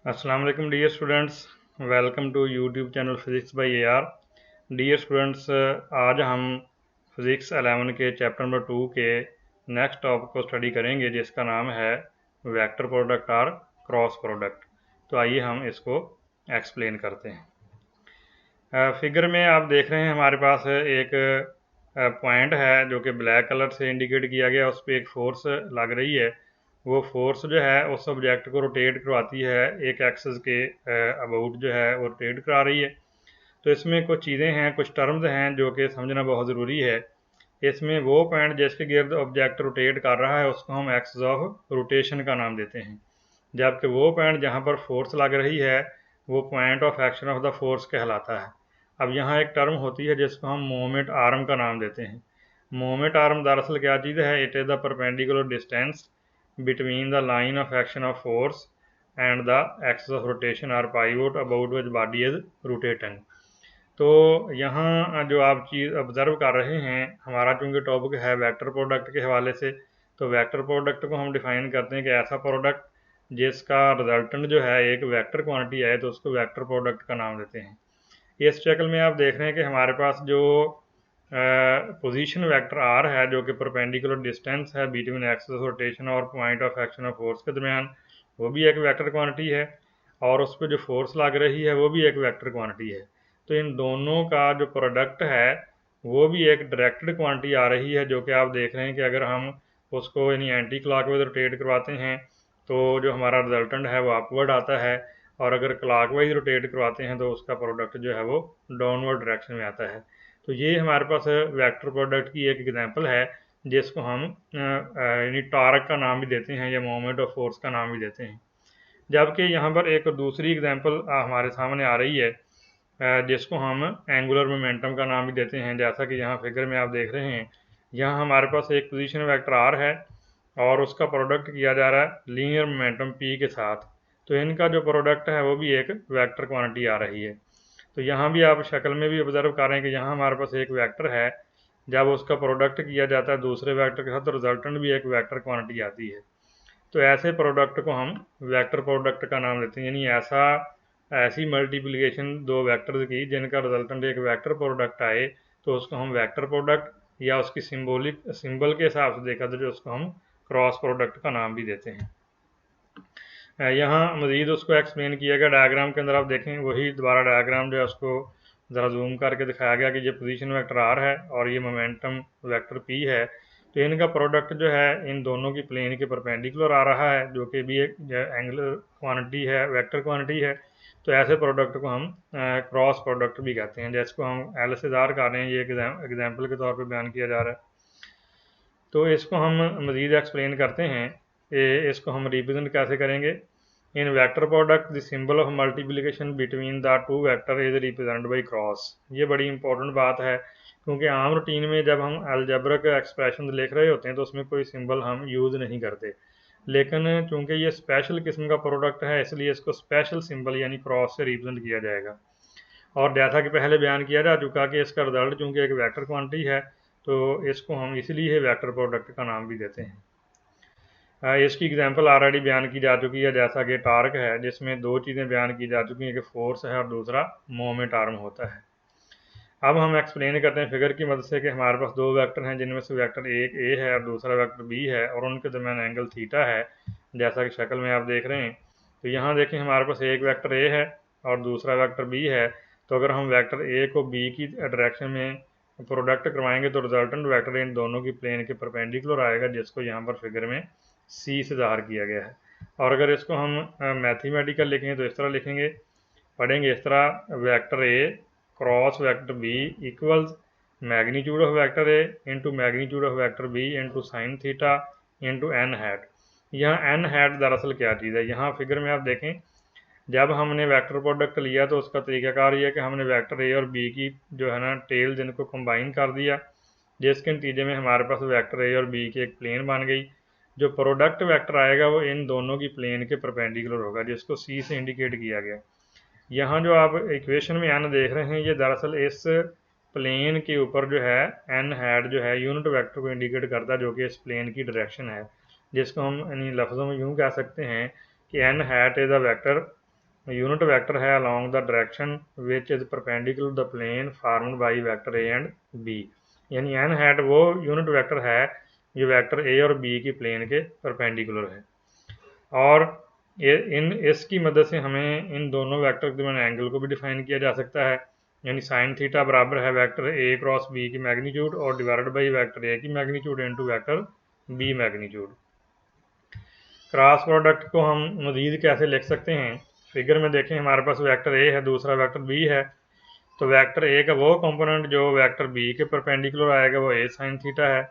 अस्सलाम वालेकुम dear students, welcome to YouTube channel physics by AR। Dear students, आज हम फिज़िक्स 11 के चैप्टर नंबर 2 के नेक्स्ट टॉपिक को स्टडी करेंगे जिसका नाम है वेक्टर प्रोडक्ट और क्रॉस प्रोडक्ट। तो आइए हम इसको एक्सप्लेन करते हैं। फिगर में आप देख रहे हैं हमारे पास एक पॉइंट है जो कि ब्लैक कलर से इंडिकेट किया गया, उस पर एक फोर्स लग रही है। वो फोर्स जो है उस ऑब्जेक्ट को रोटेट करवाती है, एक एक्सिस के अबाउट जो है वो रोटेट करा रही है। तो इसमें कुछ चीज़ें हैं, कुछ टर्म्स हैं जो कि समझना बहुत ज़रूरी है। इसमें वो पॉइंट जिसके गिर्द ऑब्जेक्ट रोटेट कर रहा है उसको हम एक्सिस ऑफ रोटेशन का नाम देते हैं, जबकि वो पॉइंट जहाँ पर फोर्स लग रही है वो point of action of the force कहलाता है। अब यहाँ एक टर्म होती है जिसको हम मोमेंट आर्म का नाम देते हैं। मोमेंट आर्म दरअसल क्या चीज़ है? It is the perpendicular distance between the line of action of force and the axis of rotation or pivot about which body is rotating। तो यहाँ जो आप चीज़ ऑब्जर्व कर रहे हैं, हमारा चूँकि टॉपिक है वेक्टर प्रोडक्ट के हवाले से, तो वेक्टर प्रोडक्ट को हम डिफाइन करते हैं कि ऐसा प्रोडक्ट जिसका रिजल्टेंट जो है एक वेक्टर क्वांटिटी है तो उसको वेक्टर प्रोडक्ट का नाम देते हैं। इस शक्ल में आप देख रहे हैं कि हमारे पास जो पोजीशन वेक्टर आर है जो कि परपेंडिकुलर डिस्टेंस है बिटवीन एक्सिस रोटेशन और point of action of force के दरमियान, वो भी एक वेक्टर क्वांटिटी है, और उस पर जो फोर्स लग रही है वो भी एक वेक्टर क्वांटिटी है। तो इन दोनों का जो प्रोडक्ट है वो भी एक डायरेक्टेड क्वांटिटी आ रही है, जो कि आप देख रहे हैं कि अगर हम उसको यानी एंटी क्लॉकवाइज रोटेट करवाते हैं तो जो हमारा रिजल्टेंट है वो अपवर्ड आता है, और अगर क्लॉकवाइज रोटेट करवाते हैं तो उसका प्रोडक्ट जो है वो डाउनवर्ड डायरेक्शन में आता है। तो ये हमारे पास वेक्टर प्रोडक्ट की एक एग्जांपल है जिसको हम यानी टॉर्क का नाम भी देते हैं या मोमेंट ऑफ फोर्स का नाम भी देते हैं। जबकि यहाँ पर एक दूसरी एग्जांपल हमारे सामने आ रही है जिसको हम एंगुलर मोमेंटम का नाम भी देते हैं। जैसा कि यहाँ फिगर में आप देख रहे हैं, यहाँ हमारे पास एक पोजीशन वेक्टर आर है और उसका प्रोडक्ट किया जा रहा है लीनियर मोमेंटम पी के साथ। तो इनका जो प्रोडक्ट है वो भी एक वेक्टर क्वांटिटी आ रही है। तो यहाँ भी आप शक्ल में भी ऑब्जर्व कर रहे हैं कि यहाँ हमारे पास एक वेक्टर है, जब उसका प्रोडक्ट किया जाता है दूसरे वेक्टर के साथ तो रिजल्टेंट भी एक वेक्टर क्वांटिटी आती है। तो ऐसे प्रोडक्ट को हम वेक्टर प्रोडक्ट का नाम देते हैं, यानी ऐसी मल्टीप्लिकेशन दो वेक्टर्स की जिनका रिजल्टेंट एक वेक्टर प्रोडक्ट आए तो उसको हम वेक्टर प्रोडक्ट, या उसकी सिंबल के हिसाब से देखा तो जो उसको हम क्रॉस प्रोडक्ट का नाम भी देते हैं। यहाँ मज़ीद उसको एक्सप्लेन किया गया डायग्राम के अंदर, आप देखें वही दोबारा डायग्राम जो है उसको ज़रा जूम करके दिखाया गया कि ये पोजीशन वेक्टर आर है और ये मोमेंटम वेक्टर पी है। तो इनका प्रोडक्ट जो है इन दोनों की प्लेन के परपेंडिकुलर आ रहा है, जो कि भी एक एंगुलर क्वांटिटी है, वेक्टर क्वांटिटी है। तो ऐसे प्रोडक्ट को हम क्रॉस प्रोडक्ट भी कहते हैं, जिसको हम एल से ज़ाहिर कर रहे हैं, ये एग्जाम्पल के तौर पर बयान किया जा रहा है। तो इसको हम मज़ीद एक्सप्लेन करते हैं कि इसको हम रिप्रेजेंट कैसे करेंगे। इन vector product the symbol of multiplication between the two vector is represented by cross. ये बड़ी इंपॉर्टेंट बात है, क्योंकि आम रूटीन में जब हम अलजेब्रिक एक्सप्रेशन लिख रहे होते हैं तो उसमें कोई सिंबल हम यूज़ नहीं करते, लेकिन चूंकि ये स्पेशल किस्म का प्रोडक्ट है इसलिए इसको स्पेशल सिंबल यानी क्रॉस से रिप्रेजेंट किया जाएगा। और जैसा कि पहले बयान किया जा चुका कि इसका रिजल्ट चूंकि एक वेक्टर क्वांटिटी है तो इसको हम इसलिए वेक्टर प्रोडक्ट का नाम भी देते हैं। इसकी एग्जांपल ऑलरेडी बयान की जा चुकी है, जैसा कि टार्क है जिसमें दो चीज़ें बयान की जा चुकी हैं कि फोर्स है और दूसरा मोमेंट आर्म होता है। अब हम एक्सप्लेन करते हैं फिगर की मदद से कि हमारे पास दो वेक्टर हैं जिनमें से वेक्टर एक ए है और दूसरा वेक्टर बी है, और उनके दरमियान एंगल थीटा है, जैसा कि शक्ल में आप देख रहे हैं। तो यहाँ देखें हमारे पास एक वेक्टर ए है और दूसरा वेक्टर बी है। तो अगर हम वेक्टर ए को बी की डायरेक्शन में प्रोडक्ट करवाएंगे तो रिजल्टेंट वेक्टर इन दोनों की प्लेन के परपेंडिकुलर आएगा, जिसको यहाँ पर फिगर में सी से ज़ाहिर किया गया है। और अगर इसको हम मैथमेटिकल लिखेंगे तो इस तरह लिखेंगे, पढ़ेंगे इस तरह, vector A cross vector B equals magnitude of vector A into magnitude of vector B into sine theta into n hat. यहाँ एन हैट दरअसल क्या चीज़ है? यहाँ फिगर में आप देखें, जब हमने वेक्टर प्रोडक्ट लिया तो उसका तरीकाकार ये है कि हमने वेक्टर ए और बी की जो है ना टेल जिनको कंबाइन कर दिया, जिसके नतीजे में हमारे पास वेक्टर ए और बी की एक प्लेन बन गई। जो प्रोडक्ट वेक्टर आएगा वो इन दोनों की प्लेन के परपेंडिकुलर होगा, जिसको सी से इंडिकेट किया गया। यहाँ जो आप इक्वेशन में एन देख रहे हैं ये दरअसल इस प्लेन के ऊपर जो है एन हैट जो है यूनिट वेक्टर को इंडिकेट करता है, जो कि इस प्लेन की डायरेक्शन है, जिसको हम यानी लफ्ज़ों में यूँ कह सकते हैं कि N hat is a vector unit vector है along the direction which is perpendicular the plane formed by vector A and B. यानी एन हैट वो यूनिट वेक्टर है जो वेक्टर ए और बी की प्लेन के परपेंडिकुलर है, और इसकी मदद से हमें इन दोनों वेक्टर के दरमियान एंगल को भी डिफाइन किया जा सकता है। यानी साइन थीटा बराबर है वेक्टर ए क्रॉस बी की मैग्नीट्यूड और डिवाइडेड बाई वेक्टर ए की magnitude into vector B magnitude. Cross product को हम मजीद कैसे लिख सकते हैं? फिगर में देखें, हमारे पास वेक्टर ए है, दूसरा वेक्टर बी है। तो वेक्टर ए का वो कंपोनेंट जो वेक्टर बी के परपेंडिकुलर आएगा वो ए साइन थीटा है,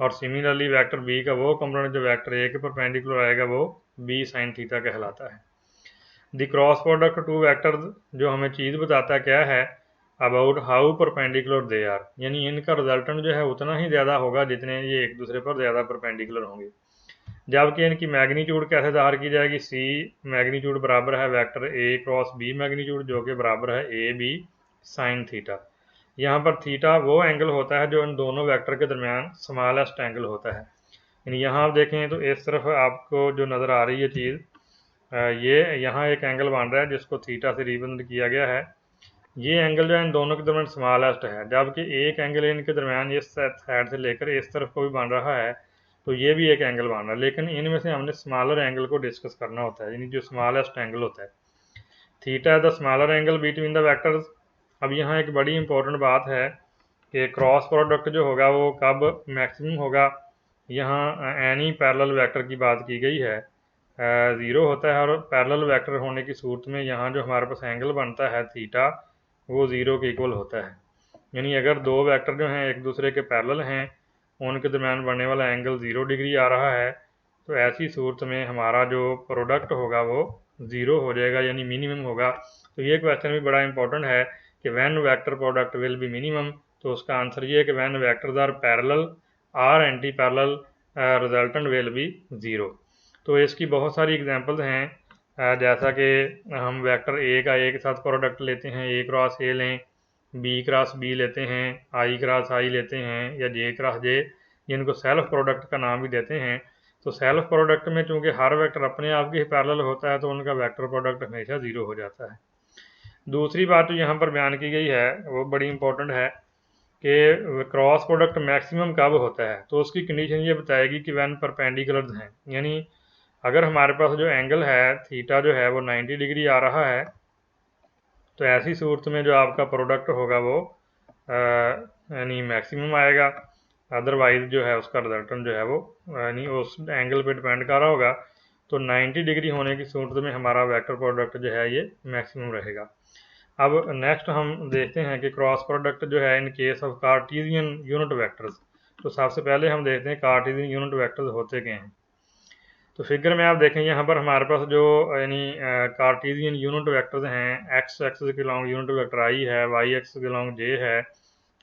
और सिमिलरली वेक्टर बी का वो कंपोनेंट जो वेक्टर ए के परपेंडिकुलर आएगा वो बी साइन थीटा कहलाता है। The cross product two vectors जो हमें चीज़ बताता क्या है? About how perpendicular they are, यानी इनका रिजल्टेंट जो है उतना ही ज़्यादा होगा जितने ये एक दूसरे पर ज़्यादा परपेंडिकुलर होंगे। जबकि इनकी मैग्नीट्यूड कैसे ज़ाहिर की जाएगी? सी मैग्नीट्यूड बराबर है vector A cross B magnitude, जो कि बराबर है ए बी साइन थीटा। यहाँ पर थीटा वो एंगल होता है जो इन दोनों वेक्टर के दरमियान स्मॉलेस्ट एंगल होता है। यानी यहाँ आप देखें तो इस तरफ आपको जो नज़र आ रही है चीज़, ये यहाँ एक एंगल बन रहा है जिसको थीटा से रिप्रेजेंट किया गया है। ये एंगल जो है इन दोनों के दरमियान स्मॉलेस्ट है, जबकि एक एंगल इनके दरमियान इस साइड से लेकर इस तरफ को भी बन रहा है, तो ये भी एक एंगल बन रहा है। लेकिन इनमें से हमने स्मॉलर एंगल को डिस्कस करना होता है, यानी जो स्मॉलेस्ट एंगल होता है। Theta the smaller angle between the vectors. अब यहाँ एक बड़ी इंपॉर्टेंट बात है कि क्रॉस प्रोडक्ट जो होगा वो कब मैक्सिमम होगा। यहाँ एनी पैरेलल वेक्टर की बात की गई है, ज़ीरो होता है, और पैरेलल वेक्टर होने की सूरत में यहाँ जो हमारे पास एंगल बनता है थीटा वो ज़ीरो के इक्वल होता है। यानी अगर दो वेक्टर जो हैं एक दूसरे के पैरेलल हैं, उनके दरमियान बनने वाला एंगल 0 डिग्री आ रहा है, तो ऐसी सूरत में हमारा जो प्रोडक्ट होगा वो 0 हो जाएगा, यानी मिनिमम होगा। तो ये क्वेश्चन भी बड़ा इंपॉर्टेंट है कि when vector product will be minimum, तो उसका आंसर ये है कि when vectors are parallel or anti parallel resultant will be 0। तो इसकी बहुत सारी एग्जांपल्स हैं, जैसा कि हम वेक्टर ए का ए के साथ प्रोडक्ट लेते हैं, ए क्रॉस ए लें, बी क्रॉस बी लेते हैं, आई क्रॉस आई लेते हैं, या जे क्रॉस जे, जिनको सेल्फ प्रोडक्ट का नाम भी देते हैं। तो सेल्फ प्रोडक्ट में चूंकि हर वेक्टर अपने आप के ही पैरेलल होता है, तो उनका वेक्टर प्रोडक्ट हमेशा 0 हो जाता है। दूसरी बात जो यहाँ पर बयान की गई है वो बड़ी इंपॉर्टेंट है कि क्रॉस प्रोडक्ट मैक्सिमम कब होता है। तो उसकी कंडीशन ये बताएगी कि व्हेन परपेंडिकुलर हैं, यानी अगर हमारे पास जो एंगल है थीटा जो है वो 90 डिग्री आ रहा है, तो ऐसी सूरत में जो आपका प्रोडक्ट होगा वो यानी मैक्सिमम आएगा। अदरवाइज जो है उसका रिजल्टेंट जो है वो यानी उस एंगल पे डिपेंड कर रहा होगा। तो 90 डिग्री होने की सूरत में हमारा वेक्टर प्रोडक्ट जो है ये मैक्सिमम रहेगा। अब नेक्स्ट हम देखते हैं कि क्रॉस प्रोडक्ट जो है इन case of Cartesian unit vectors. तो सबसे पहले हम देखते हैं कार्टेशियन यूनिट वेक्टर्स होते क्या हैं। तो फिगर में आप देखें यहाँ पर हमारे पास जो यानी कार्टेशियन यूनिट वेक्टर्स हैं, एक्स एक्सिस के लॉन्ग यूनिट वेक्टर आई है, वाई एक्सिस के लॉन्ग जे है,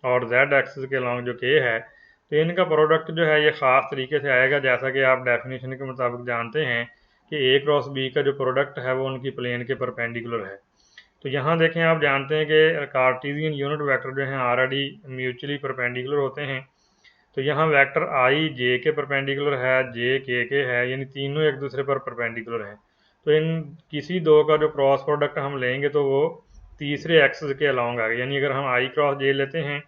और जेड एक्सिस के लॉन्ग जो के है। तो इनका प्रोडक्ट जो है ये ख़ास तरीके से आएगा, जैसा कि आप डेफिनेशन के मुताबिक जानते हैं कि ए क्रॉस बी का जो प्रोडक्ट है वो उनकी प्लेन के परपेंडिकुलर है। तो यहाँ देखें, आप जानते हैं कि कार्टेशियन यूनिट वेक्टर जो हैं ऑलरेडी म्यूचुअली परपेंडिकुलर होते हैं। तो यहाँ वेक्टर आई जे के परपेंडिकुलर है, जे के है, यानी तीनों एक दूसरे पर परपेंडिकुलर हैं। तो इन किसी दो का जो क्रॉस प्रोडक्ट हम लेंगे तो वो तीसरे एक्सिस के अलॉन्ग आएगा। यानी अगर हम आई क्रॉस जे लेते हैं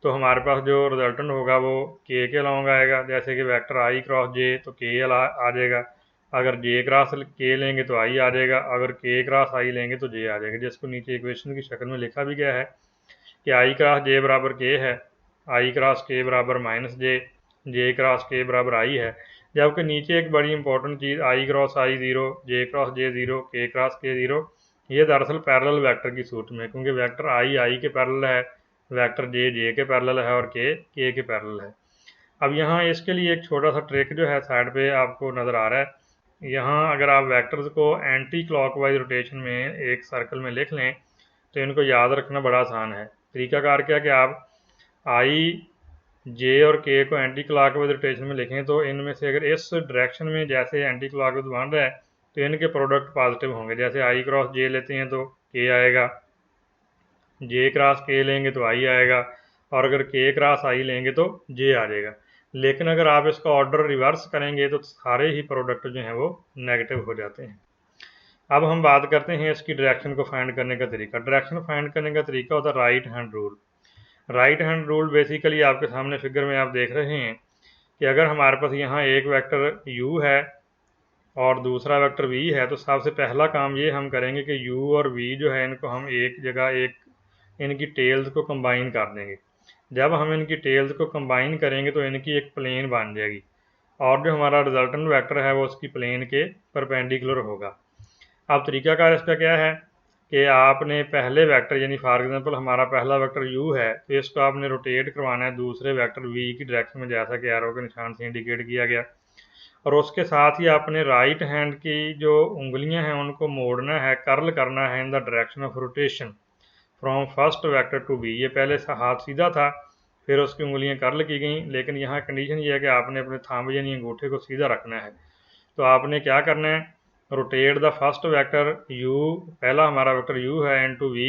तो हमारे पास जो रिजल्टेंट होगा वो के अलॉन्ग आएगा। जैसे कि वेक्टर आई क्रॉस जे तो के आ जाएगा, अगर जे क्रॉस के लेंगे तो आई आ जाएगा, अगर के क्रॉस आई लेंगे तो जे आ जाएगा, जिसको नीचे इक्वेशन की शक्ल में लिखा भी गया है कि आई क्रॉस जे बराबर के है, आई क्रॉस के बराबर माइनस जे, जे क्रॉस के बराबर आई है। जबकि नीचे एक बड़ी इंपॉर्टेंट चीज़ आई क्रॉस आई 0, जे क्रॉस जे 0, के क्रॉस के 0, ये दरअसल पैरेलल वेक्टर की सूरत में, क्योंकि वेक्टर आई के पैरेलल है, वेक्टर जे के पैरेलल है, और के पैरेलल है। अब यहाँ इसके लिए एक छोटा सा ट्रिक जो है साइड पे आपको नज़र आ रहा है। यहाँ अगर आप वेक्टर्स को एंटी क्लॉकवाइज रोटेशन में एक सर्कल में लिख लें तो इनको याद रखना बड़ा आसान है। तरीकाकार क्या कि आप आई जे और के को एंटी क्लॉकवाइज रोटेशन में लिखें तो इनमें से अगर इस डायरेक्शन में जैसे एंटी क्लॉकवाइज बन रहा है तो इनके प्रोडक्ट पॉजिटिव होंगे। जैसे आई क्रॉस जे लेते हैं तो के आएगा, जे क्रॉस के लेंगे तो आई आएगा, और अगर के क्रॉस आई लेंगे तो जे आ जाएगा। लेकिन अगर आप इसका ऑर्डर रिवर्स करेंगे तो सारे ही प्रोडक्ट जो हैं वो नेगेटिव हो जाते हैं। अब हम बात करते हैं इसकी डायरेक्शन को फाइंड करने का तरीका। डायरेक्शन फाइंड करने का तरीका होता है right hand rule. Right hand rule basically आपके सामने फिगर में आप देख रहे हैं कि अगर हमारे पास यहाँ एक वेक्टर u है और दूसरा वेक्टर v है, तो सबसे पहला काम ये हम करेंगे कि u और v जो है इनको हम एक जगह एक इनकी टेल्स को कंबाइन कर देंगे। जब हम इनकी टेल्स को कंबाइन करेंगे तो इनकी एक प्लेन बन जाएगी और जो हमारा रिजल्टेंट वेक्टर है वो उसकी प्लेन के परपेंडिकुलर होगा। अब तरीकाकार इसका क्या है कि आपने पहले वेक्टर यानी फॉर एग्जांपल हमारा पहला वेक्टर u है, तो इसको आपने रोटेट करवाना है दूसरे वेक्टर v की डायरेक्शन में, जैसा कि एरो के निशान से इंडिकेट किया गया। और उसके साथ ही आपने राइट हैंड की जो उंगलियां हैं उनको मोड़ना है, कर्ल करना है in the direction of rotation from first vector to B. ये पहले हाथ सीधा था, फिर उसकी उंगलियां कर्ल की गई, लेकिन यहाँ कंडीशन ये है कि आपने अपने थंब यानी अंगूठे को सीधा रखना है। तो आपने क्या करना है, rotate the first vector u, पहला हमारा वेक्टर u है, into v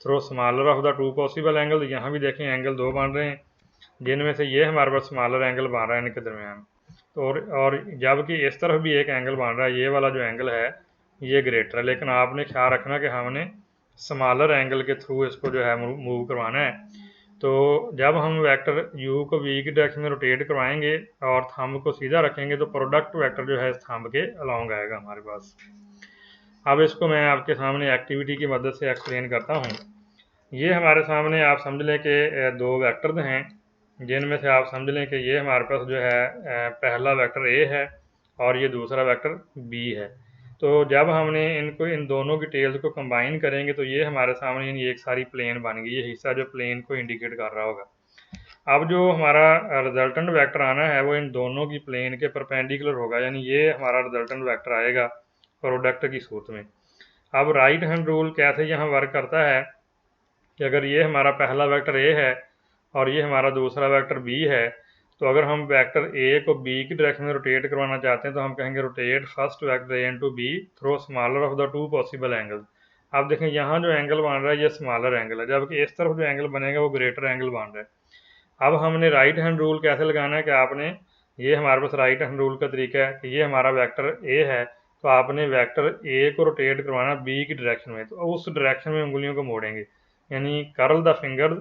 through smaller of the two possible angle. यहाँ भी देखें एंगल दो बन रहे हैं, जिनमें से ये हमारे पास स्मॉलर एंगल बन रहा है इनके दरमियान। तो और जबकि इस तरफ भी एक एंगल बन रहा है, ये वाला जो एंगल है ये ग्रेटर है, लेकिन आपने ख्याल रखना कि हमने स्मॉलर एंगल के थ्रू इसको जो है मूव करवाना है। तो जब हम वेक्टर u को v की डायरेक्शन में रोटेट करवाएंगे और थंब को सीधा रखेंगे तो प्रोडक्ट वेक्टर जो है इस थंब के अलॉन्ग आएगा हमारे पास। अब इसको मैं आपके सामने एक्टिविटी की मदद से एक्सप्लेन करता हूँ। ये हमारे सामने आप समझ लें कि दो वेक्टर्स हैं, जिनमें से आप समझ लें कि ये हमारे पास जो है पहला वेक्टर a है और ये दूसरा वेक्टर b है। तो जब हमने इनको इन दोनों की टेल्स को कंबाइन करेंगे तो ये हमारे सामने यानी एक सारी प्लेन बन गई, ये हिस्सा जो प्लेन को इंडिकेट कर रहा होगा। अब जो हमारा रिजल्टेंट वेक्टर आना है वो इन दोनों की प्लेन के परपेंडिकुलर होगा, यानी ये हमारा रिजल्टेंट वेक्टर आएगा प्रोडक्ट की सूरत में। अब राइट हैंड रूल कैसे यहाँ वर्क करता है कि अगर ये हमारा पहला वेक्टर a है और ये हमारा दूसरा वेक्टर b है, तो अगर हम वेक्टर a को b की डायरेक्शन में रोटेट करवाना चाहते हैं तो हम कहेंगे rotate first vector a into b through smaller of the two possible angle. आप देखें यहाँ जो एंगल बन रहा है ये स्मॉलर एंगल है, जबकि इस तरफ जो एंगल बनेगा वो ग्रेटर एंगल बन रहा है। अब हमने राइट हैंड रूल कैसे लगाना है कि आपने ये हमारे पास राइट हैंड रूल का तरीका है कि ये हमारा वेक्टर a है, तो आपने वेक्टर a को रोटेट करवाना b की डायरेक्शन में, तो उस डायरेक्शन में उंगलियों को मोड़ेंगे, यानी curl the finger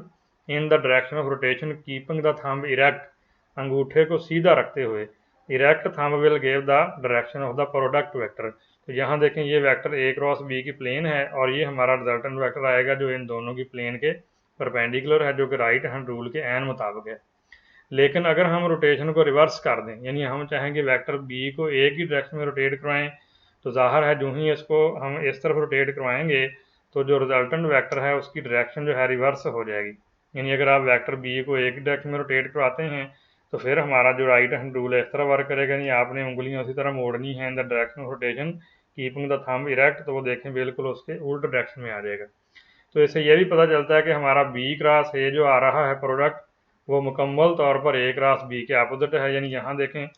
in the direction of rotation keeping the thumb erect, अंगूठे को सीधा रखते हुए। Erect thumb will give the direction of the product vector. तो यहाँ देखें ये वेक्टर a क्रॉस b की प्लेन है और ये हमारा रिजल्टेंट वेक्टर आएगा जो इन दोनों की प्लेन के परपेंडिकुलर है, जो कि राइट हैंड रूल के एन मुताबिक है। लेकिन अगर हम रोटेशन को रिवर्स कर दें, यानी हम चाहेंगे वेक्टर b को a की डायरेक्शन में रोटेट करवाएं, तो जाहिर है जो ही इसको हम इस तरफ रोटेट करवाएंगे तो जो रिजल्टेंट वेक्टर है उसकी डायरेक्शन जो है रिवर्स हो जाएगी। यानी अगर आप वेक्टर b को एक डायरेक्शन में रोटेट करवाते हैं तो फिर हमारा जो राइट हैंड रूल है इस तरह वर्क करेगा, यानी आपने उंगलियां उसी तरह मोड़नी है in the direction of rotation keeping the thumb erect, तो वो देखें बिल्कुल उसके उल्ट डायरेक्शन में आ जाएगा। तो इससे यह भी पता चलता है कि हमारा b क्रॉस a जो आ रहा है प्रोडक्ट वो मुकम्मल तौर पर a क्रॉस b के अपोजिट है। यानी यहाँ देखें,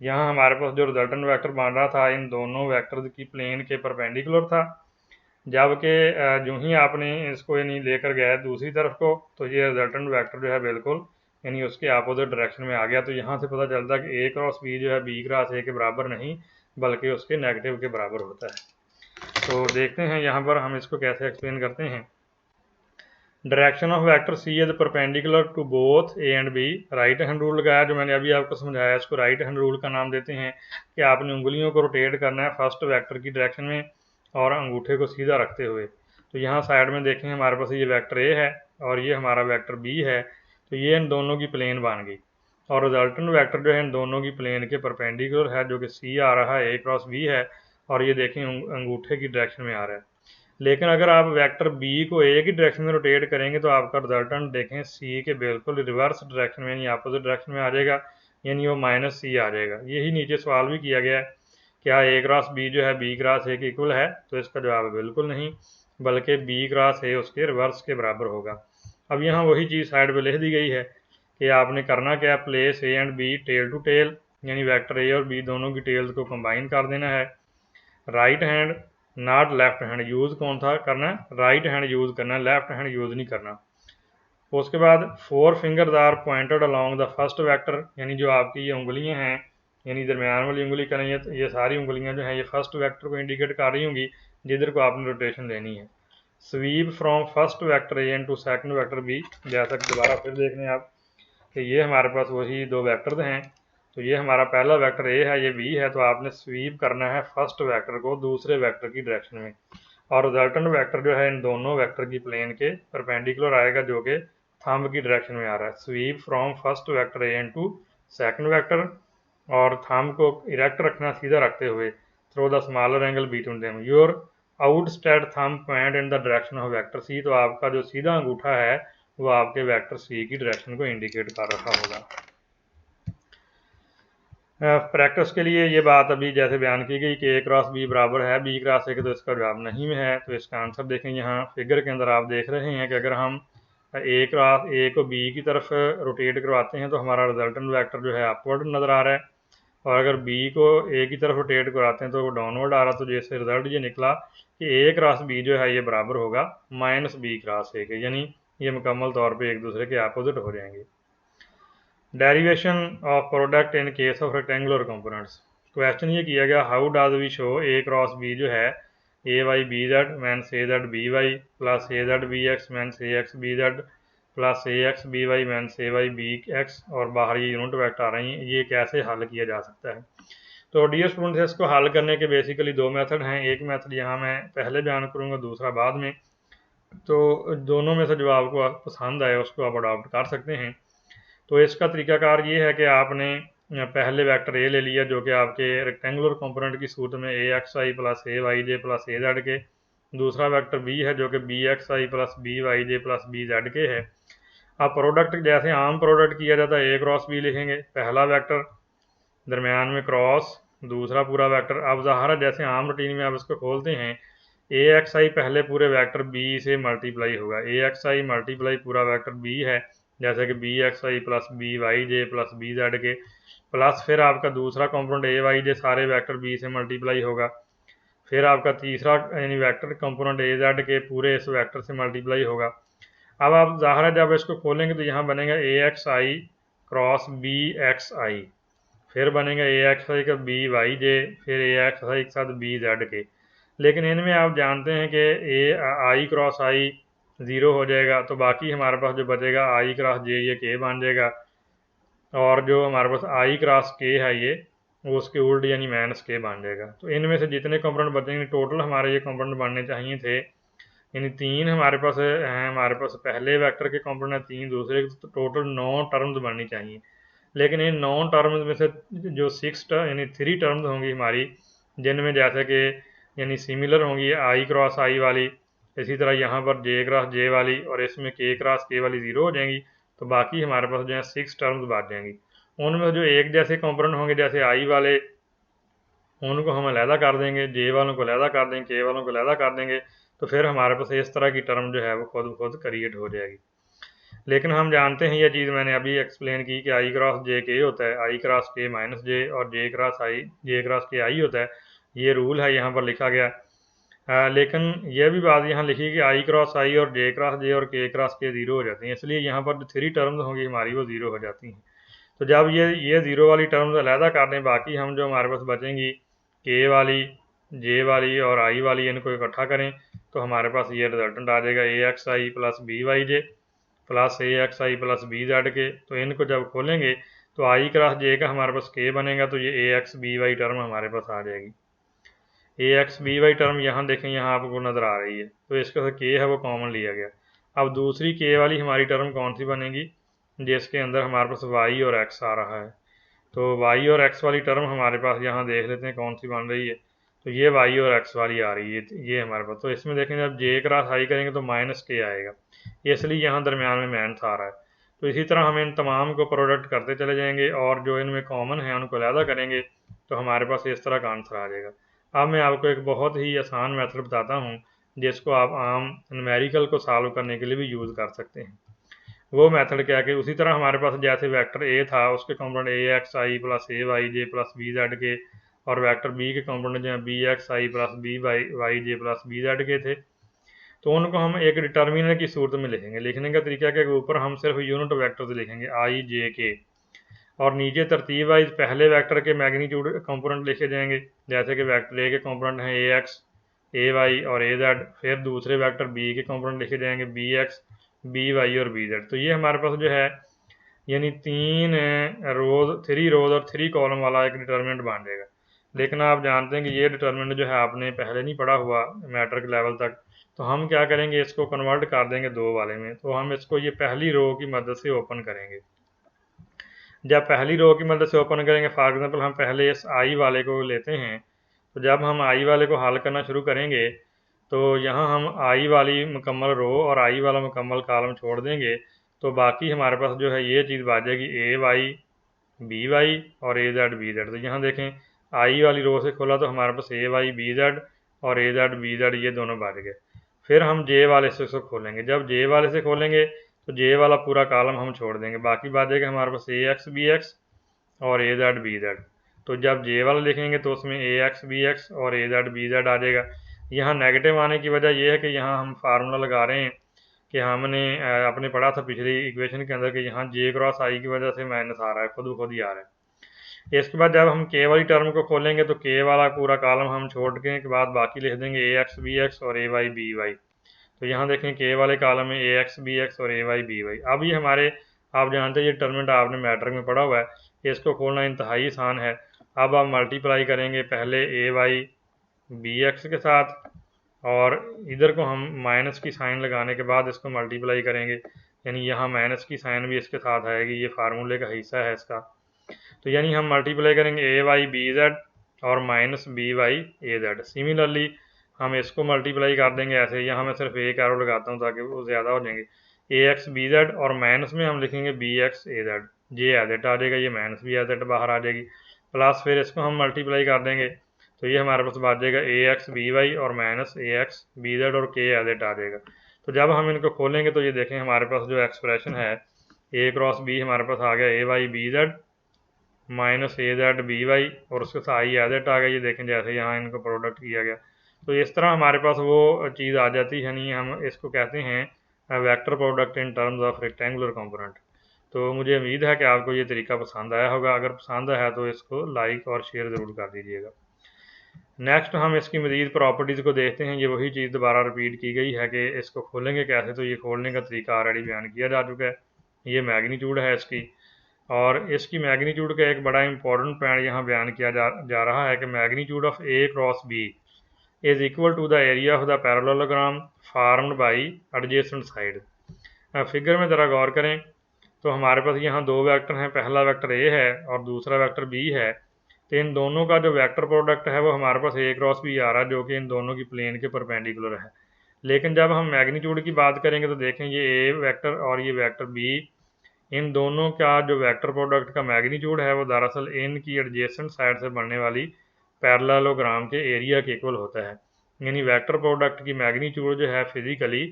यहाँ हमारे पास जो रिजल्टेंट वेक्टर बन रहा था इन दोनों वेक्टर की प्लेन के परपेंडिकुलर था, जबकि जो ही आपने इसको यानी लेकर गया दूसरी तरफ को तो ये रिजल्टेंट वेक्टर जो है बिल्कुल यानी उसके अपोजिट डायरेक्शन में आ गया। तो यहाँ से पता चलता है कि a क्रॉस b जो है b क्रॉस a के बराबर नहीं बल्कि उसके नेगेटिव के बराबर होता है। तो देखते हैं यहाँ पर हम इसको कैसे एक्सप्लेन करते हैं। Direction of vector c is perpendicular to both a and b। Right hand rule लगाया जो मैंने अभी आपको समझाया, इसको राइट हैंड रूल का नाम देते हैं कि आपने उंगलियों को रोटेट करना है फर्स्ट वेक्टर की डायरेक्शन में और अंगूठे को सीधा रखते हुए। तो यहाँ साइड में देखें हमारे पास ये वेक्टर a है और ये हमारा वेक्टर b है, तो ये इन दोनों की प्लेन बन गई और रिजल्टेंट वेक्टर जो है इन दोनों की प्लेन के परपेंडिकुलर है, जो कि c आ रहा है a क्रॉस b है और ये देखें अंगूठे की डायरेक्शन में आ रहा है। लेकिन अगर आप वेक्टर b को a की डायरेक्शन में रोटेट करेंगे तो आपका रिजल्टेंट देखें c के बिल्कुल रिवर्स डायरेक्शन में यानी अपोजिट डायरेक्शन में आ जाएगा, यानी वो -c आ जाएगा। यही नीचे सवाल भी किया गया है, क्या a क्रॉस b जो है b क्रॉस a के इक्वल है, तो इसका जवाब बिल्कुल नहीं, बल्कि b क्रॉस a उसके रिवर्स के बराबर होगा। अब यहाँ वही चीज़ साइड पे लिख दी गई है कि आपने करना क्या, place a and b tail to tail, यानी वेक्टर a और b दोनों की टेल्स को कंबाइन कर देना है। Right hand not left hand, use कौन था करना है, राइट हैंड यूज़ करना है, लेफ्ट हैंड यूज़ नहीं करना। उसके बाद 4 fingers are pointed along the first vector, यानी जो आपकी ये उंगलियां हैं यानी दरमियान वाली उंगली करें ये सारी उंगलियां जो हैं ये फर्स्ट वेक्टर को इंडिकेट कर रही होंगी, जिधर को आपने रोटेशन लेनी है। Sweep from first vector A to second vector B, जैसा कि दोबारा फिर देख लें आप कि ये हमारे पास वही दो वेक्टर हैं। तो ये हमारा पहला वेक्टर ए है, ये बी है, तो आपने स्वीप करना है फर्स्ट वेक्टर को दूसरे वेक्टर की डायरेक्शन में, और रिजल्टेंट वेक्टर जो है इन दोनों वेक्टर की प्लेन के परपेंडिकुलर आएगा, जो कि थंब की डायरेक्शन में आ रहा है। Sweep from first vector A to second vector, और थंब को इरेक्ट रखना, सीधा रखते हुए, through the smaller angle between them. Your outstretched thumb point in the direction of vector C, तो आपका जो सीधा अंगूठा है वो आपके वेक्टर सी की डायरेक्शन को इंडिकेट कर रहा होगा। प्रैक्टिस के लिए ये बात अभी जैसे बयान की गई कि ए क्रॉस बी बराबर है बी क्रॉस ए के, तो इसका जवाब नहीं में है। तो इसका आंसर देखें, यहाँ फिगर के अंदर आप देख रहे हैं कि अगर हम ए क्रॉस ए को बी की तरफ रोटेट करवाते हैं तो हमारा रिजल्टेंट वेक्टर जो है अपवर्ड नज़र आ रहा है, और अगर बी को ए की तरफ रोटेट करवाते हैं तो वो डाउनवर्ड आ रहा। तो जैसे रिजल्ट ये निकला कि ए क्रॉस बी जो है ये बराबर होगा माइनस बी क्रॉस ए के, यानी ये मुकम्मल तौर पर एक दूसरे के अपोजिट हो जाएंगे। Derivation of product in case of rectangular components. Question ये किया गया, how does we show A cross B जो है A Y B Z minus Z B Y plus A Z B X minus X B Z plus A X B Y minus Y B X, और बाहर ये unit vector आ रही हैं, ये कैसे हल किया जा सकता है। तो डियर स्टूडेंट्स, इसको हल करने के बेसिकली दो मेथड हैं। एक मेथड यहाँ मैं पहले बयान करूँगा, दूसरा बाद में। तो दोनों में से जो आपको पसंद आए उसको आप अडॉप्ट कर सकते हैं। तो इसका तरीकाकार ये है कि आपने पहले वेक्टर ए ले लिया जो कि आपके रेक्टेंगुलर कंपोनेंट की सूरत में ए X I plus A Y J plus A Z के, दूसरा वेक्टर बी है जो कि B X I plus B Y J plus B Z के है। अब प्रोडक्ट जैसे आम प्रोडक्ट किया जाता है ए क्रॉस बी लिखेंगे, पहला वेक्टर दरमियान में क्रॉस, दूसरा पूरा वेक्टर। अब ज़ाहिर है जैसे आम रूटीन में आप इसको खोलते हैं, ए एक्स आई पहले पूरे वेक्टर बी से मल्टीप्लाई होगा, ए एक्स आई मल्टीप्लाई पूरा वेक्टर बी है जैसे कि B X I plus B Y J plus B Z के, प्लस फिर आपका दूसरा कंपोनेंट ए वाई जे सारे वेक्टर बी से मल्टीप्लाई होगा, फिर आपका तीसरा यानी वेक्टर कंपोनेंट ए जेड के पूरे इस वेक्टर से मल्टीप्लाई होगा। अब आप ज़ाहिर है जब इसको खोलेंगे तो यहाँ बनेगा ए एक्स आई क्रॉस बी एक्स आई, फिर बनेगा ए एक्स आई का बी वाई जे, फिर ए एक्स आई के साथ बी जेड के। लेकिन इनमें आप जानते हैं कि ए आई क्रॉस आई ज़ीरो हो जाएगा, तो बाकी हमारे पास जो बचेगा आई क्रॉस जे, ये के बन जाएगा, और जो हमारे पास आई क्रॉस के है ये वो उसके उल्ट यानी माइनस के बन जाएगा। तो इनमें से जितने कंपोनेंट बचेंगे, टोटल हमारे ये कंपोनेंट बनने चाहिए थे, यानी तीन हमारे पास हैं, हमारे पास पहले वेक्टर के कंपोनेंट तीन, दूसरे तो टोटल 9 टर्म्स बननी चाहिए। लेकिन इन 9 टर्म्स में से जो 6 यानी 3 टर्म्स होंगी हमारी, जिनमें जैसे कि यानी सिमिलर होंगी आई क्रॉस आई वाली, इसी तरह यहाँ पर जे क्रॉस जे वाली, और इसमें के क्रॉस के वाली ज़ीरो हो जाएंगी। तो बाकी हमारे पास जो है 6 टर्म्स बच जाएंगी। उनमें जो एक जैसे कंपोनेंट होंगे जैसे आई वाले, उनको हम अलहदा कर देंगे, जे वालों को अलहदा कर देंगे, के वालों को अलहदा कर देंगे, तो फिर हमारे पास इस तरह की टर्म जो है वो खुद खुद क्रिएट हो जाएगी। लेकिन हम जानते हैं ये चीज़ मैंने अभी एक्सप्लेन की कि आई क्रॉस जे के होता है, आई क्रॉस के माइनस जे, और जे क्रॉस के आई होता है। ये रूल है यहाँ पर लिखा गया। लेकिन यह भी बात यहाँ लिखी कि आई क्रॉस आई और जे क्रॉस जे और के क्रॉस के ज़ीरो हो जाती हैं, इसलिए यहाँ पर जो 3 टर्म्स होंगी हमारी वो ज़ीरो हो जाती हैं। तो जब ये ज़ीरो वाली टर्म्स अलहदा कर दें, बाकी हम जो हमारे पास बचेंगी के वाली, जे वाली और आई वाली, इनको इकट्ठा करें तो हमारे पास ये रिजल्टेंट आ जाएगा ए X I plus B Y J plus A X I plus B Z के। तो इनको जब खोलेंगे तो आई क्रॉस जे का हमारे पास के बनेगा, तो ये ए एक्स बी वाई टर्म हमारे पास आ जाएगी। ए एक्स बी वाई टर्म यहाँ देखें, यहाँ आपको नज़र आ रही है, तो इसका जो के है वो कॉमन लिया गया। अब दूसरी के वाली हमारी टर्म कौन सी बनेगी, जिसके अंदर हमारे पास वाई और एक्स आ रहा है। तो वाई और एक्स वाली टर्म हमारे पास यहाँ देख लेते हैं कौन सी बन रही है। तो ये वाई और एक्स वाली आ रही है, ये हमारे पास। तो इसमें देखें जब जे क्रॉस आई करेंगे तो माइनस के आएगा, इसलिए यहाँ दरमियान में माइनस आ रहा है। तो इसी तरह हम इन तमाम को प्रोडक्ट करते चले जाएंगे, और जो इनमें कॉमन है उनको अलहदा करेंगे, तो हमारे पास इस तरह का आंसर आ जाएगा। अब मैं आपको एक बहुत ही आसान मेथड बताता हूँ जिसको आप आम न्यूमेरिकल को सॉल्व करने के लिए भी यूज़ कर सकते हैं। वो मेथड क्या है कि उसी तरह हमारे पास जैसे वेक्टर ए था उसके component A X I plus A Y J plus B Z के, और वेक्टर बी के कंपोनेंट जो है B X I plus B Y J plus B Z के थे। तो उनको हम एक डिटर्मिनर की सूरत में लिखेंगे। लिखने का तरीका क्या है कि ऊपर हम सिर्फ यूनिट वेक्टर लिखेंगे आई जे के, और नीचे तरतीब वाइज पहले वेक्टर के मैग्नीट्यूड कंपोनेंट लिखे जाएंगे। जैसे कि वेक्टर ए के कंपोनेंट हैं ए एक्स, ए वाई और ए जेड, फिर दूसरे वेक्टर बी के कंपोनेंट लिखे जाएंगे बी एक्स, बी वाई और बी जेड। तो ये हमारे पास जो है यानी 3 रोज और 3 कॉलम वाला एक डिटर्मिनेंट बन जाएगा। लेकिन आप जानते हैं कि ये डिटर्मिनेंट जो है आपने पहले नहीं पढ़ा हुआ मैट्रिक लेवल तक, तो हम क्या करेंगे, इसको कन्वर्ट कर देंगे 2 वाले में। तो हम इसको ये पहली रो की मदद से ओपन करेंगे। जब पहली रो की मदद से ओपन करेंगे, फॉर एग्जांपल हम पहले इस आई वाले को लेते हैं, तो जब हम आई वाले को हल करना शुरू करेंगे तो यहाँ हम आई वाली मुकम्मल रो और आई वाला मुकम्मल कॉलम छोड़ देंगे, तो बाकी हमारे पास जो है ये चीज़ बच जाएगी ए वाई बी वाई और ए जेड बी जेड। तो यहाँ देखें आई वाली रो से खोला तो हमारे पास ए वाई बी जेड और ए जेड बी जेड ये दोनों बच गए। फिर हम जे वाले से इसको खोलेंगे, जब जे वाले से खोलेंगे तो जे वाला पूरा कॉलम हम छोड़ देंगे, बाकी बात जाएगा हमारे पास ए एक्स बी एक्स और ए जेड बी जेड। तो जब जे वाला लिखेंगे तो उसमें ए एक्स बी एक्स और ए जेड बी जेड आ जाएगा। यहाँ नेगेटिव आने की वजह यह है कि यहाँ हम फार्मूला लगा रहे हैं कि हमने अपने पढ़ा था पिछली इक्वेशन के अंदर कि यहाँ जे क्रॉस आई की वजह से माइनस आ रहा है, खुद ब खुद ही आ रहा है। इसके बाद जब हम के वाली टर्म को खोलेंगे तो के वाला पूरा कॉलम हम छोड़ने के बाद बाकी लिख देंगे ए एक्स बी एक्स और ए वाई बी वाई। तो यहाँ देखें के वाले कॉलम में ए एक्स बी एक्स और ए वाई बी वाई। अब ये हमारे, आप जानते हैं ये डिटर्मिनेंट आपने मैट्रिक में पढ़ा हुआ है, इसको खोलना इंतहाई आसान है। अब आप मल्टीप्लाई करेंगे पहले ए वाई बी एक्स के साथ और इधर को हम माइनस की साइन लगाने के बाद इसको मल्टीप्लाई करेंगे, यानी यहाँ माइनस की साइन भी इसके साथ आएगी, ये फार्मूले का हिस्सा है इसका। तो यानी हम मल्टीप्लाई करेंगे ए वाई बी जेड और माइनस बी वाई ए जेड। सिमिलरली हम इसको मल्टीप्लाई कर देंगे ऐसे, यहाँ मैं सिर्फ एक एरो लगाता हूँ ताकि वो ज़्यादा हो जाएंगे। ए एक्स बी जेड और माइनस में हम लिखेंगे बी एक्स ए जेड, जे एजेट आ जाएगा, ये माइनस बी एजेट बाहर आ जाएगी, प्लस फिर इसको हम मल्टीप्लाई कर देंगे तो ये हमारे पास बच जाएगा ए एक्स बी वाई और माइनस ए एक्स बी जेड और के एजेट आ जाएगा। तो जब हम इनको खोलेंगे तो ये देखें हमारे पास जो एक्सप्रेशन है ए क्रॉस बी हमारे पास आ गया ए वाई बी जेड माइनस ए जेड बी वाई और उसके साथ आई एजेट आ गया, ये देखें जैसे यहाँ इनको प्रोडक्ट किया गया। तो इस तरह हमारे पास वो चीज़ आ जाती है, यानी हम इसको कहते हैं vector product in terms of rectangular component. तो मुझे उम्मीद है कि आपको ये तरीका पसंद आया होगा, अगर पसंद आया तो इसको लाइक और शेयर ज़रूर कर दीजिएगा। नेक्स्ट हम इसकी मज़ीद प्रॉपर्टीज़ को देखते हैं। ये वही चीज़ दोबारा रिपीट की गई है कि इसको खोलेंगे कैसे, तो ये खोलने का तरीका ऑलरेडी बयान किया जा चुका है। ये मैग्नीट्यूड है इसकी, और इसकी मैग्नीट्यूड का एक बड़ा इंपॉर्टेंट पॉइंट यहाँ बयान किया जा रहा है कि magnitude of A cross B is equal to the area of the parallelogram formed by adjacent side. Figure में ज़रा गौर करें तो हमारे पास यहाँ दो वेक्टर हैं, पहला वेक्टर ए है और दूसरा वेक्टर बी है। तो इन दोनों का जो वेक्टर प्रोडक्ट है वो हमारे पास ए क्रॉस बी आ रहा है, जो कि इन दोनों की प्लेन के परपेंडिकुलर है। लेकिन जब हम मैग्नीट्यूड की बात करेंगे तो देखें ये ए वेक्टर और ये वेक्टर बी, इन दोनों का जो वेक्टर प्रोडक्ट का मैग्नीट्यूड है वो दरअसल इन की एडजेसेंट साइड से बनने वाली पैरेललोग्राम के एरिया के इक्वल होता है। यानी वेक्टर प्रोडक्ट की मैग्नीट्यूड जो है फिजिकली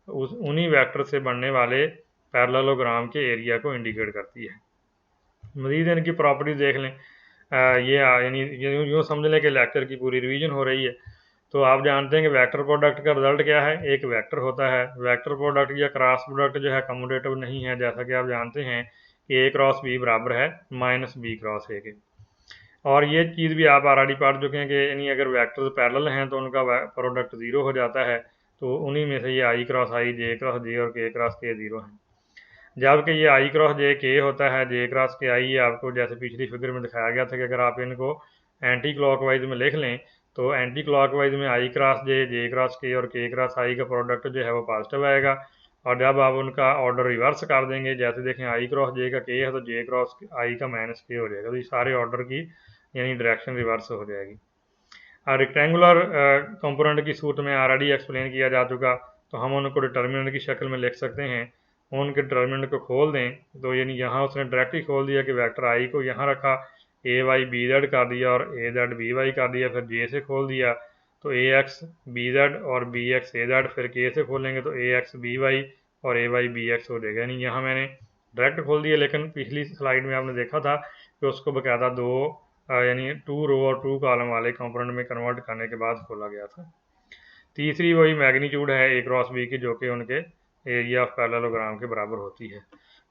उन्हीं वेक्टर से बनने वाले पैरेललोग्राम के एरिया को इंडिकेट करती है। मज़ीद इनकी प्रॉपर्टीज देख लें। ये यानी यूँ समझ लें कि लेक्चर की पूरी रिवीजन हो रही है। तो आप जानते हैं कि वेक्टर प्रोडक्ट का रिजल्ट क्या है, एक वेक्टर होता है। वेक्टर प्रोडक्ट या क्रॉस प्रोडक्ट जो है कम्यूटेटिव नहीं है, जैसा कि आप जानते हैं कि ए क्रॉस बी बराबर है माइनस बी क्रॉस ए के। और ये चीज़ भी आप ऑलरेडी पढ़ चुके हैं कि यानी अगर वेक्टर्स पैरेलल हैं तो उनका प्रोडक्ट ज़ीरो हो जाता है। तो उन्हीं में से ये आई क्रॉस आई, जे क्रॉस जे और के क्रॉस के ज़ीरो हैं। जबकि ये आई क्रॉस जे के होता है, जे क्रॉस के आई, आपको जैसे पिछली फिगर में दिखाया गया था कि अगर आप इनको एंटी क्लॉकवाइज में लिख लें तो एंटी क्लॉकवाइज में आई क्रॉस जे क्रॉस के और के क्रॉस आई का प्रोडक्ट जो है वो पॉजिटिव आएगा। और जब आप उनका ऑर्डर रिवर्स कर देंगे, जैसे देखें आई क्रॉस जे का के है तो जे क्रॉस आई का माइनस के हो जाएगा। तो ये सारे ऑर्डर की यानी डायरेक्शन रिवर्स हो जाएगी। रेक्टेंगुलर कंपोनेंट की सूरत में ऑलरेडी एक्सप्लेन किया जा चुका, तो हम उनको डिटर्मिनेंट की शक्ल में लिख सकते हैं। उनके डिटर्मिनेंट को खोल दें तो यानी यहाँ उसने डायरेक्ट ही खोल दिया कि वेक्टर आई को यहाँ रखा, ए वाई बी जेड कर दिया और ए जेड बी वाई कर दिया, फिर जे से खोल दिया तो ए एक्स बी जेड और बी एक्स ए जेड, फिर के से खोलेंगे तो ए एक्स बी वाई और ए वाई बी एक्स हो जाएगा। यानी यहाँ मैंने डायरेक्ट खोल दिया, लेकिन पिछली स्लाइड में आपने देखा था कि उसको बाकायदा दो यानी 2 रो और 2 कॉलम वाले कंपोनेंट में कन्वर्ट करने के बाद खोला गया था। तीसरी वही मैग्नीट्यूड है ए क्रॉस बी की, जो कि उनके एरिया ऑफ पैरेललोग्राम के बराबर होती है।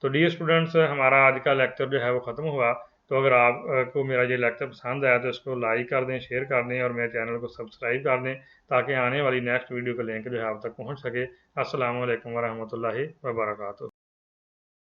तो डियर स्टूडेंट्स, हमारा आज का लेक्चर जो है वो ख़त्म हुआ। तो अगर आपको मेरा ये लेक्चर पसंद आया तो इसको लाइक कर दें, शेयर कर दें और मेरे चैनल को सब्सक्राइब कर दें ताकि आने वाली नेक्स्ट वीडियो का लिंक जो है आप तक पहुँच सके। अस्सलाम वालेकुम वरहमतुल्लाहि वबरकातुहू।